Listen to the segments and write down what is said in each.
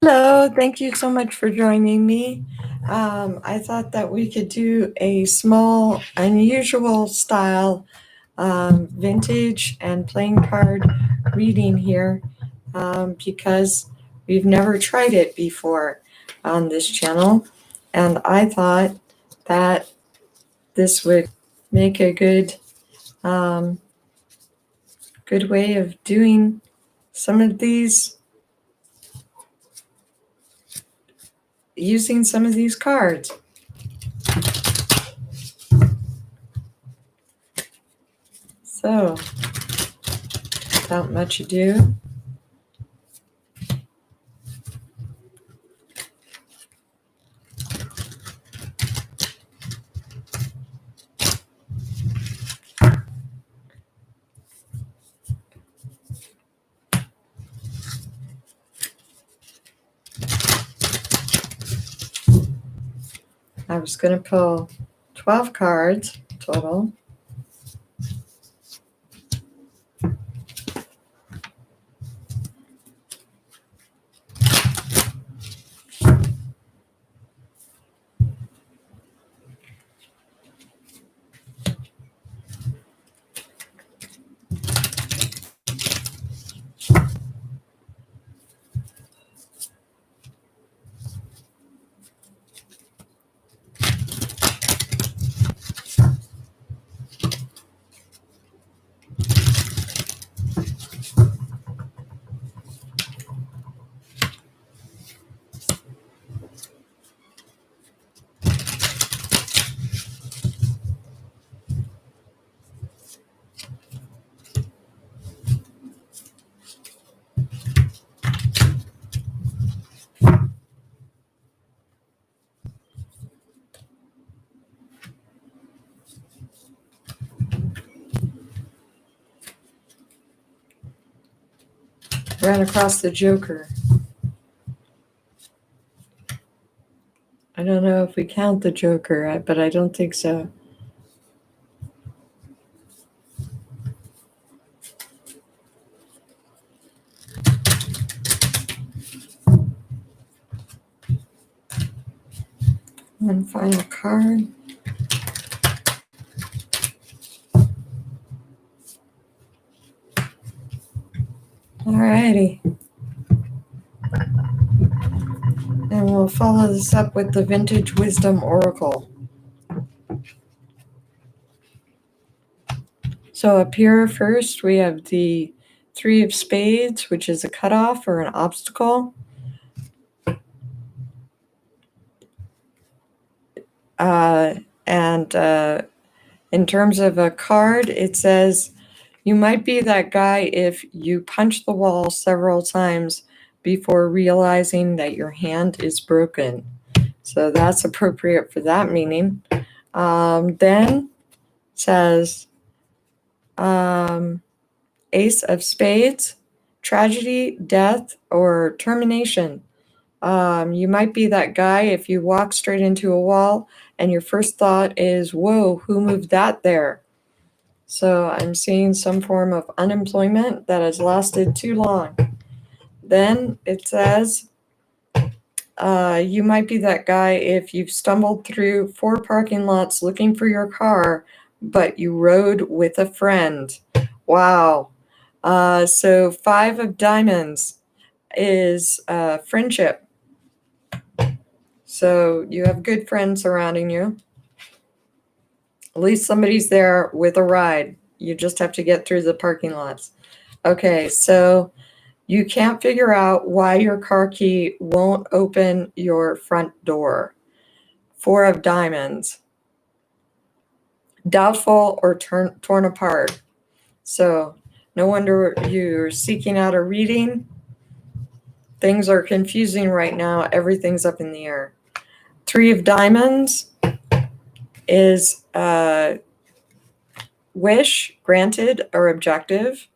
Hello, thank you so much for joining me. I thought that we could do a small, unusual style vintage and playing card reading here because we've never tried it before on this channel. And I thought that this would make a good way of doing some of these, using some of these cards. So, without much ado, I was going to pull 12 cards total. Ran across the Joker. I don't know if we count the Joker, but I don't think so. One final card. Alrighty. And we'll follow this up with the Vintage Wisdom Oracle. So up here first, we have the Three of Spades, which is a cutoff or an obstacle. In terms of a card, it says, you might be that guy if you punch the wall several times before realizing that your hand is broken. So that's appropriate for that meaning. Then says Ace of Spades, tragedy, death, or termination. You might be that guy if you walk straight into a wall and your first thought is, whoa, who moved that there? So I'm seeing some form of unemployment that has lasted too long. Then it says, you might be that guy if you've stumbled through 4 parking lots looking for your car, but you rode with a friend. Wow. So 5 of Diamonds is friendship. So you have good friends surrounding you. At least somebody's there with a ride. You just have to get through the parking lots. Okay, so you can't figure out why your car key won't open your front door. 4 of Diamonds. Doubtful or torn apart. So no wonder you're seeking out a reading. Things are confusing right now. Everything's up in the air. 3 of Diamonds is wish, granted, or objective.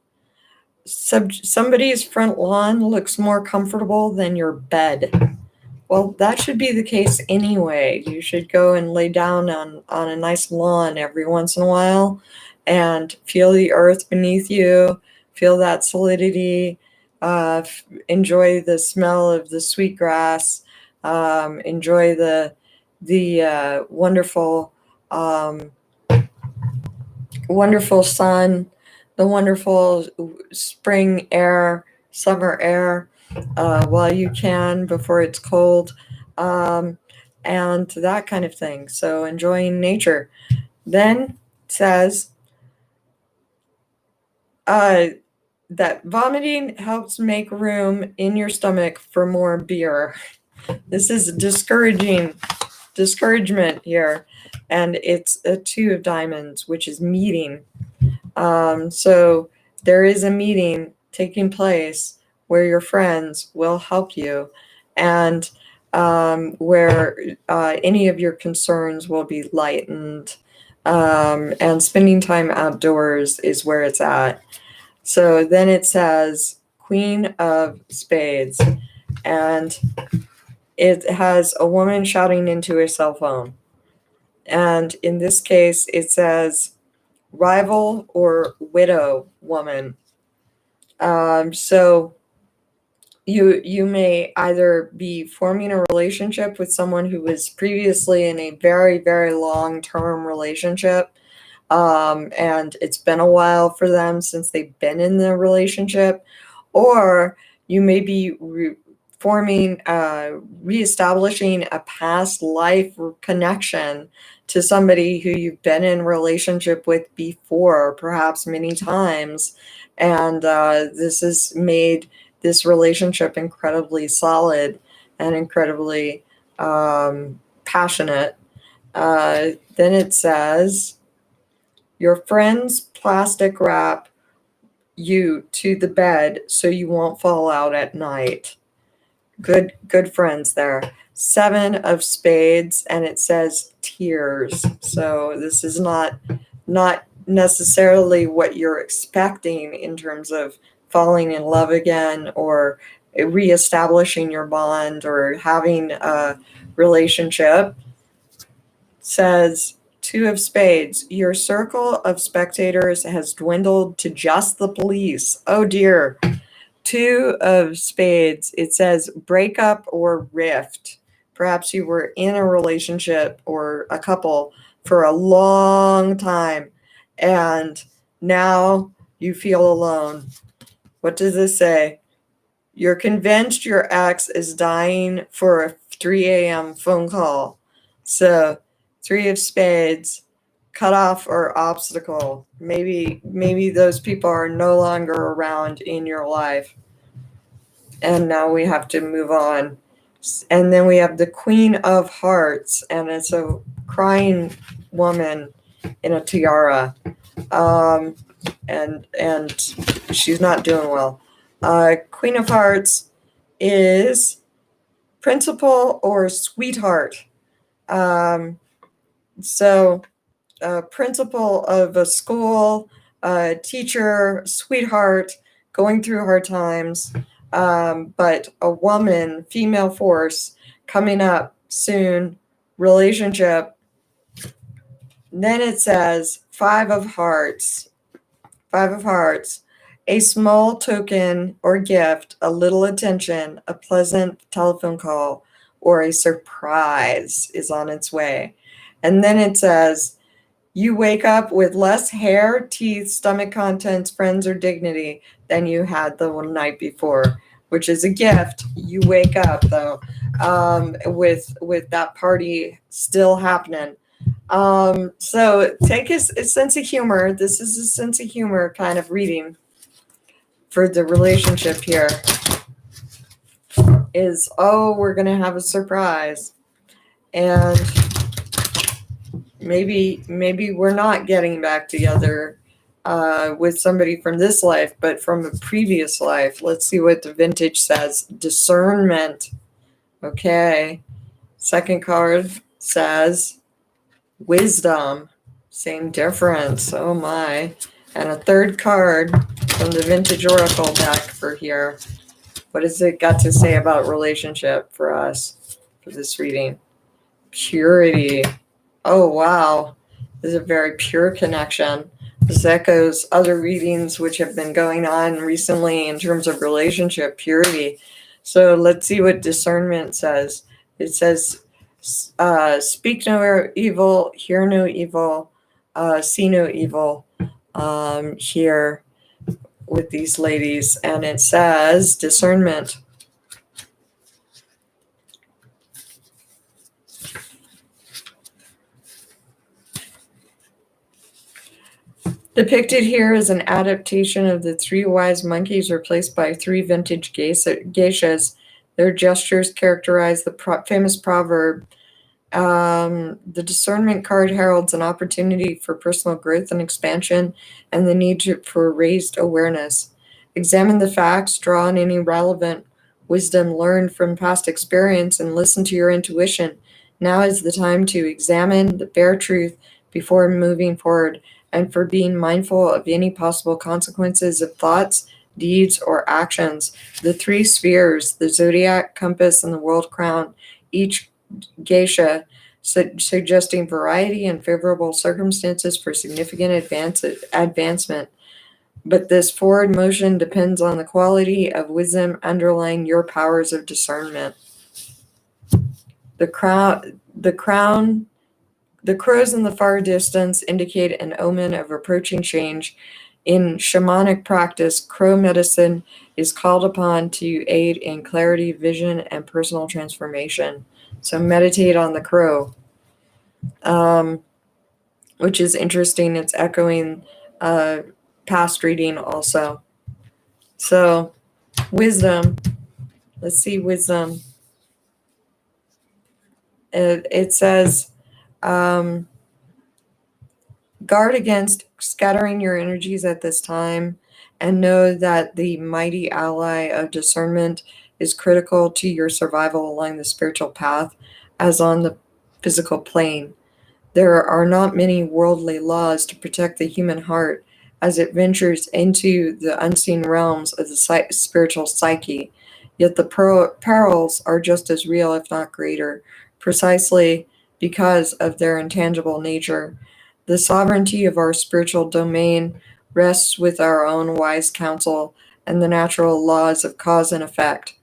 Somebody's front lawn looks more comfortable than your bed. Well, that should be the case anyway. You should go and lay down on a nice lawn every once in a while and feel the earth beneath you, feel that solidity, Enjoy the smell of the sweet grass. Enjoy the wonderful wonderful sun, the wonderful spring air, summer air, while you can before it's cold, um, and that kind of thing. So enjoying nature. Then it says uh, that vomiting helps make room in your stomach for more beer. This is discouragement here, and it's a two of diamonds, which is meeting. So there is a meeting taking place where your friends will help you, and where any of your concerns will be lightened. And spending time outdoors is where it's at. So then it says Queen of Spades, and it has a woman shouting into a cell phone. And in this case, it says rival or widow woman. So you may either be forming a relationship with someone who was previously in a very, very long-term relationship, and it's been a while for them since they've been in the relationship, or you may be reestablishing a past life connection to somebody who you've been in relationship with before, perhaps many times, and this has made this relationship incredibly solid and incredibly passionate. Then it says, your friends plastic wrap you to the bed so you won't fall out at night. Good friends there. Seven of spades, and it says tears. So this is not necessarily what you're expecting in terms of falling in love again, or reestablishing your bond, or having a relationship. It says two of spades, your circle of spectators has dwindled to just the police. Oh dear. Two of spades, it says breakup or rift. Perhaps you were in a relationship or a couple for a long time, and now you feel alone. What does this say? You're convinced your ex is dying for a 3 a.m. phone call. So, three of spades, cutoff or obstacle. Maybe those people are no longer around in your life, and now we have to move on. And then we have the Queen of Hearts, and it's a crying woman in a tiara, and she's not doing well. Queen of Hearts is principal or sweetheart. So principal of a school, teacher, sweetheart, going through hard times, but a woman, female force, coming up soon, relationship. Then it says five of hearts. Five of hearts. A small token or gift, a little attention, a pleasant telephone call, or a surprise is on its way. And then it says, you wake up with less hair, teeth, stomach contents, friends, or dignity than you had the one night before, which is a gift. You wake up, though, with that party still happening. So take a sense of humor. This is a sense of humor kind of reading for the relationship here. Is, oh, we're going to have a surprise. And maybe we're not getting back together with somebody from this life, but from a previous life. Let's see what the vintage says. Discernment. Okay. Second card says wisdom. Same difference. Oh my. And a third card from the vintage oracle deck for here. What has it got to say about relationship for us for this reading? Purity. Oh, wow. This is a very pure connection. This echoes other readings which have been going on recently in terms of relationship purity. So let's see what discernment says. It says, speak no evil, hear no evil, see no evil here with these ladies. And it says discernment. Depicted here is an adaptation of the three wise monkeys replaced by three vintage geishas. Their gestures characterize the famous proverb. The discernment card heralds an opportunity for personal growth and expansion and the need for raised awareness. Examine the facts, draw on any relevant wisdom learned from past experience, and listen to your intuition. Now is the time to examine the bare truth before moving forward, and for being mindful of any possible consequences of thoughts, deeds, or actions. The three spheres, the zodiac, compass, and the world crown, each geisha, suggesting variety and favorable circumstances for significant advancement. But this forward motion depends on the quality of wisdom underlying your powers of discernment. The crows in the far distance indicate an omen of approaching change. In shamanic practice, crow medicine is called upon to aid in clarity, vision, and personal transformation. So meditate on the crow, which is interesting. It's echoing past reading also. So wisdom. Let's see wisdom. It says, guard against scattering your energies at this time, and know that the mighty ally of discernment is critical to your survival along the spiritual path as on the physical plane. There are not many worldly laws to protect the human heart as it ventures into the unseen realms of the spiritual psyche, yet the perils are just as real, if not greater, precisely because of their intangible nature. The sovereignty of our spiritual domain rests with our own wise counsel and the natural laws of cause and effect.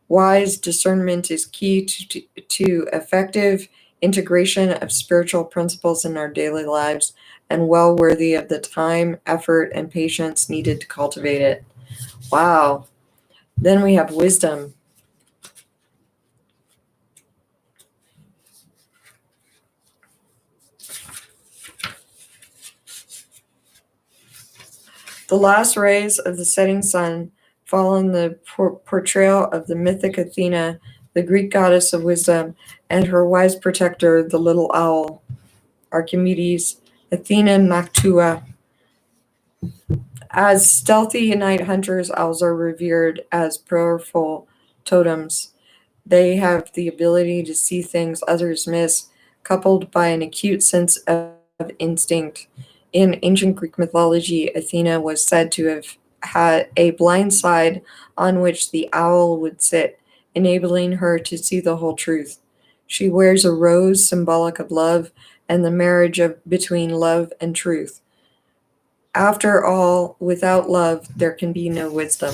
Wise discernment is key to effective integration of spiritual principles in our daily lives, and well worthy of the time, effort, and patience needed to cultivate it. Wow. Then we have wisdom. The last rays of the setting sun fall on the portrayal of the mythic Athena, the Greek goddess of wisdom, and her wise protector, the little owl, Archimedes, Athena Noctua. As stealthy night hunters, owls are revered as powerful totems. They have the ability to see things others miss, coupled by an acute sense of instinct. In ancient Greek mythology, Athena was said to have had a blind side on which the owl would sit, enabling her to see the whole truth. She wears a rose symbolic of love and the marriage between love and truth. After all, without love, there can be no wisdom.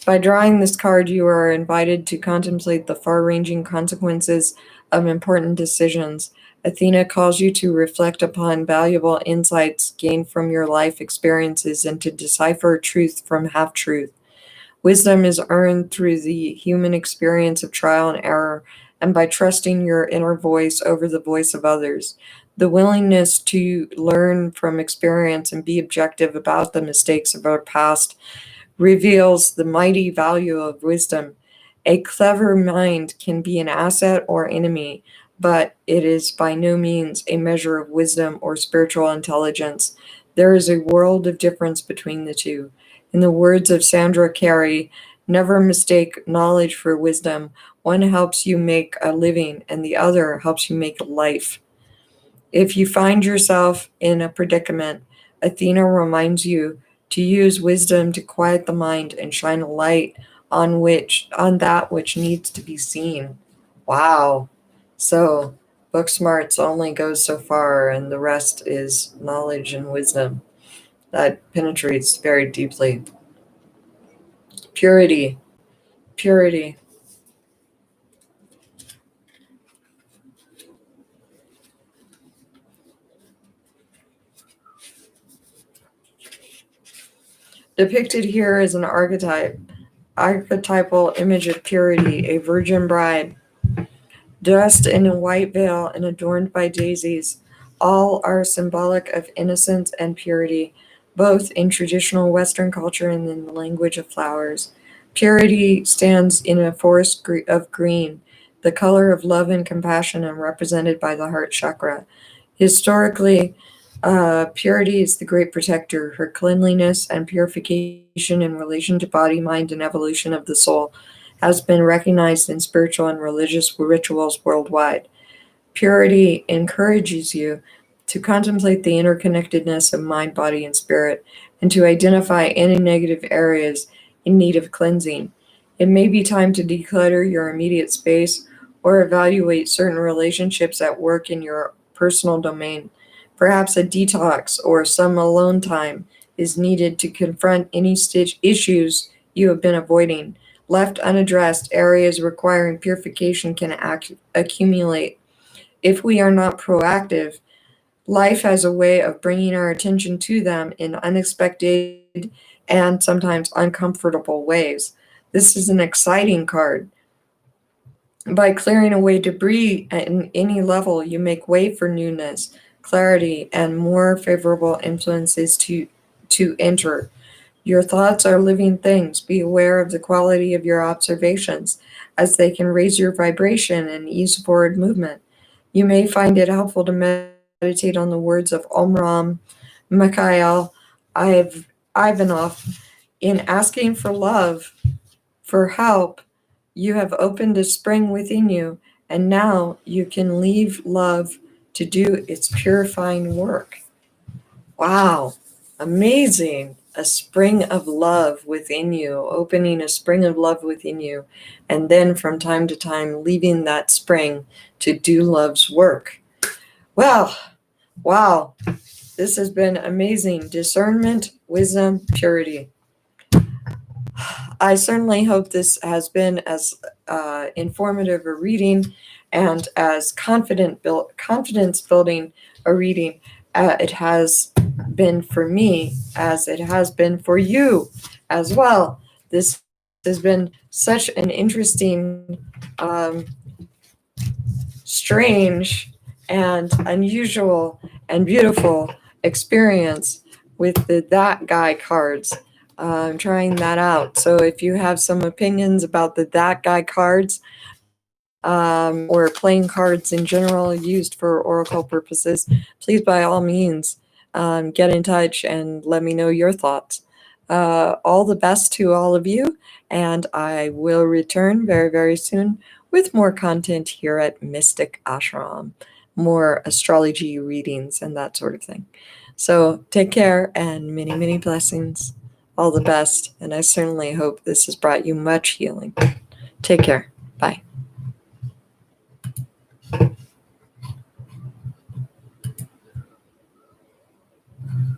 By drawing this card, you are invited to contemplate the far-ranging consequences of important decisions. Athena calls you to reflect upon valuable insights gained from your life experiences and to decipher truth from half-truth. Wisdom is earned through the human experience of trial and error, and by trusting your inner voice over the voice of others. The willingness to learn from experience and be objective about the mistakes of our past reveals the mighty value of wisdom. A clever mind can be an asset or enemy, but it is by no means a measure of wisdom or spiritual intelligence. There is a world of difference between the two. In the words of Sandra Carey, never mistake knowledge for wisdom. One helps you make a living, and the other helps you make a life. If you find yourself in a predicament, Athena reminds you to use wisdom to quiet the mind and shine a light on that which needs to be seen. Wow. So Book smarts only goes so far, and the rest is knowledge and wisdom that penetrates very deeply. Purity, purity. Depicted here is an archetypal image of purity, a virgin bride, dressed in a white veil and adorned by daisies. All are symbolic of innocence and purity, both in traditional Western culture and in the language of flowers. Purity stands in a forest of green, the color of love and compassion, and represented by the heart chakra. Historically, purity is the great protector. Her cleanliness and purification in relation to body, mind, and evolution of the soul has been recognized in spiritual and religious rituals worldwide. Purity encourages you to contemplate the interconnectedness of mind, body, and spirit, and to identify any negative areas in need of cleansing. It may be time to declutter your immediate space or evaluate certain relationships at work in your personal domain. Perhaps a detox or some alone time is needed to confront any issues you have been avoiding. Left unaddressed, areas requiring purification can accumulate. If we are not proactive, life has a way of bringing our attention to them in unexpected and sometimes uncomfortable ways. This is an exciting card. By clearing away debris at any level, you make way for newness, clarity, and more favorable influences to enter. Your thoughts are living things. Be aware of the quality of your observations, as they can raise your vibration and ease forward movement. You may find it helpful to meditate on the words of Omram Mikhail Ivanov. In asking for love, for help, you have opened a spring within you, and now you can leave love to do its purifying work. Wow, amazing. A spring of love within you, opening a spring of love within you, and then from time to time leaving that spring to do love's work. Well, wow, this has been amazing. Discernment, wisdom, purity. I certainly hope this has been as informative a reading and as confidence building a reading it has been for me, as it has been for you as well. This has been such an interesting, strange, and unusual and beautiful experience with the That Guy cards. Trying that out. So if you have some opinions about the That Guy cards, or playing cards in general used for oracle purposes, please by all means get in touch and let me know your thoughts. All the best to all of you, and I will return very, very soon with more content here at Mystic Ashram, more astrology readings and that sort of thing. So take care and many, many blessings. All the best, and I certainly hope this has brought you much healing. Take care. Bye.